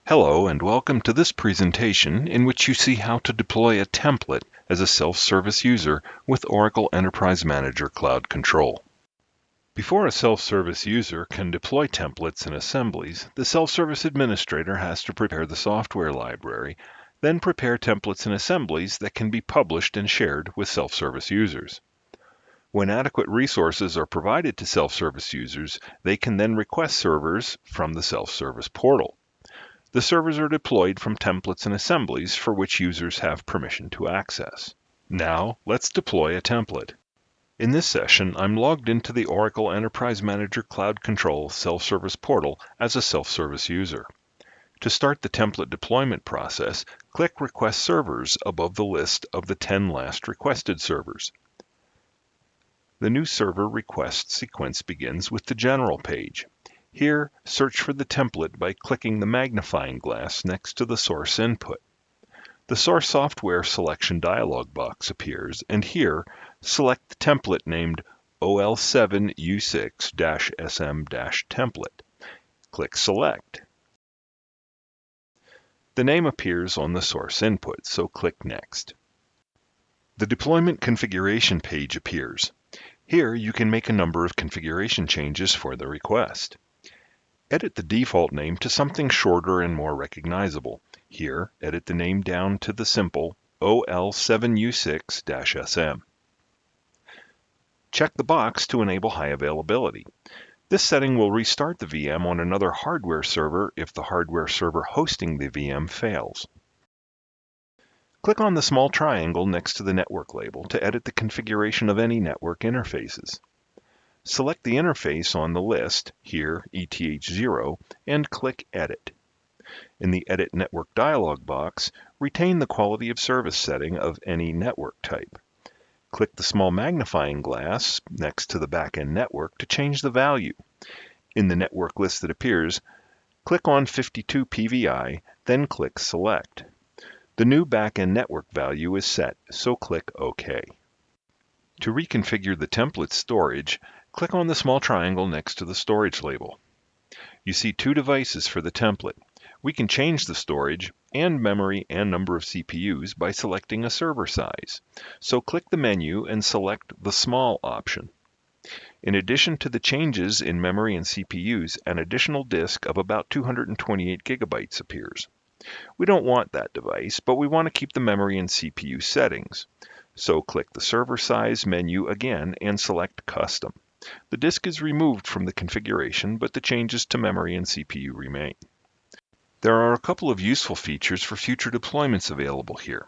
Hello and welcome to this presentation in which you see how to deploy a template as a self-service user with Oracle Enterprise Manager Cloud Control. Before a self-service user can deploy templates and assemblies, the self-service administrator has to prepare the software library, then prepare templates and assemblies that can be published and shared with self-service users. When adequate resources are provided to self-service users, they can then request servers from the self-service portal. The servers are deployed from templates and assemblies for which users have permission to access. Now, let's deploy a template. In this session, I'm logged into the Oracle Enterprise Manager Cloud Control self-service portal as a self-service user. To start the template deployment process, click Request Servers above the list of the 10 last requested servers. The new server request sequence begins with the General page. Here, search for the template by clicking the magnifying glass next to the source input. The source software selection dialog box appears, and here, select the template named OL7U6-SM-template. Click Select. The name appears on the source input, so click Next. The deployment configuration page appears. Here, you can make a number of configuration changes for the request. Edit the default name to something shorter and more recognizable. Here, edit the name down to the simple OL7U6-SM. Check the box to enable high availability. This setting will restart the VM on another hardware server if the hardware server hosting the VM fails. Click on the small triangle next to the network label to edit the configuration of any network interfaces. Select the interface on the list, here ETH0, and click Edit. In the Edit Network dialog box, retain the quality of service setting of any network type. Click the small magnifying glass next to the backend network to change the value. In the network list that appears, click on 52 PVI, then click Select. The new backend network value is set, so click OK. To reconfigure the template storage, click on the small triangle next to the storage label. You see two devices for the template. We can change the storage and memory and number of CPUs by selecting a server size. So click the menu and select the small option. In addition to the changes in memory and CPUs, an additional disk of about 228 gigabytes appears. We don't want that device, but we want to keep the memory and CPU settings. So click the server size menu again and select Custom. The disk is removed from the configuration, but the changes to memory and CPU remain. There are a couple of useful features for future deployments available here.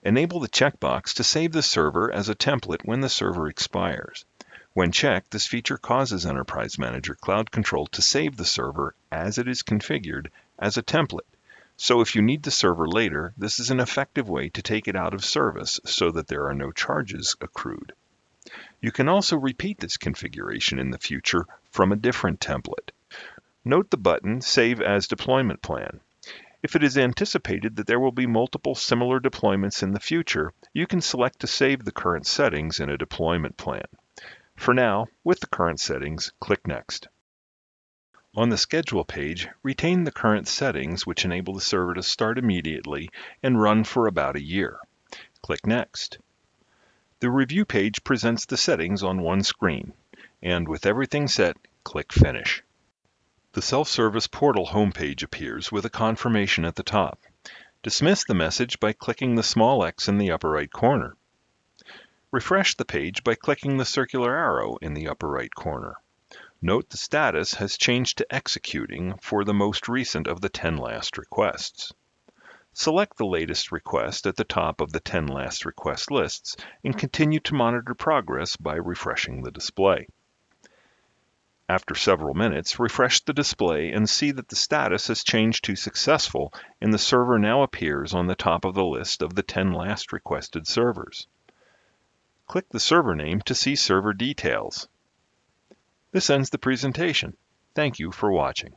Enable the checkbox to save the server as a template when the server expires. When checked, this feature causes Enterprise Manager Cloud Control to save the server as it is configured as a template. So if you need the server later, this is an effective way to take it out of service so that there are no charges accrued. You can also repeat this configuration in the future from a different template. Note the button Save as Deployment Plan. If it is anticipated that there will be multiple similar deployments in the future, you can select to save the current settings in a deployment plan. For now, with the current settings, click Next. On the Schedule page, retain the current settings which enable the server to start immediately and run for about a year. Click Next. The Review page presents the settings on one screen, and with everything set, click Finish. The self-service portal homepage appears with a confirmation at the top. Dismiss the message by clicking the small X in the upper right corner. Refresh the page by clicking the circular arrow in the upper right corner. Note the status has changed to Executing for the most recent of the 10 last requests. Select the latest request at the top of the 10 last request lists and continue to monitor progress by refreshing the display. After several minutes, refresh the display and see that the status has changed to Successful and the server now appears on the top of the list of the 10 last requested servers. Click the server name to see server details. This ends the presentation. Thank you for watching.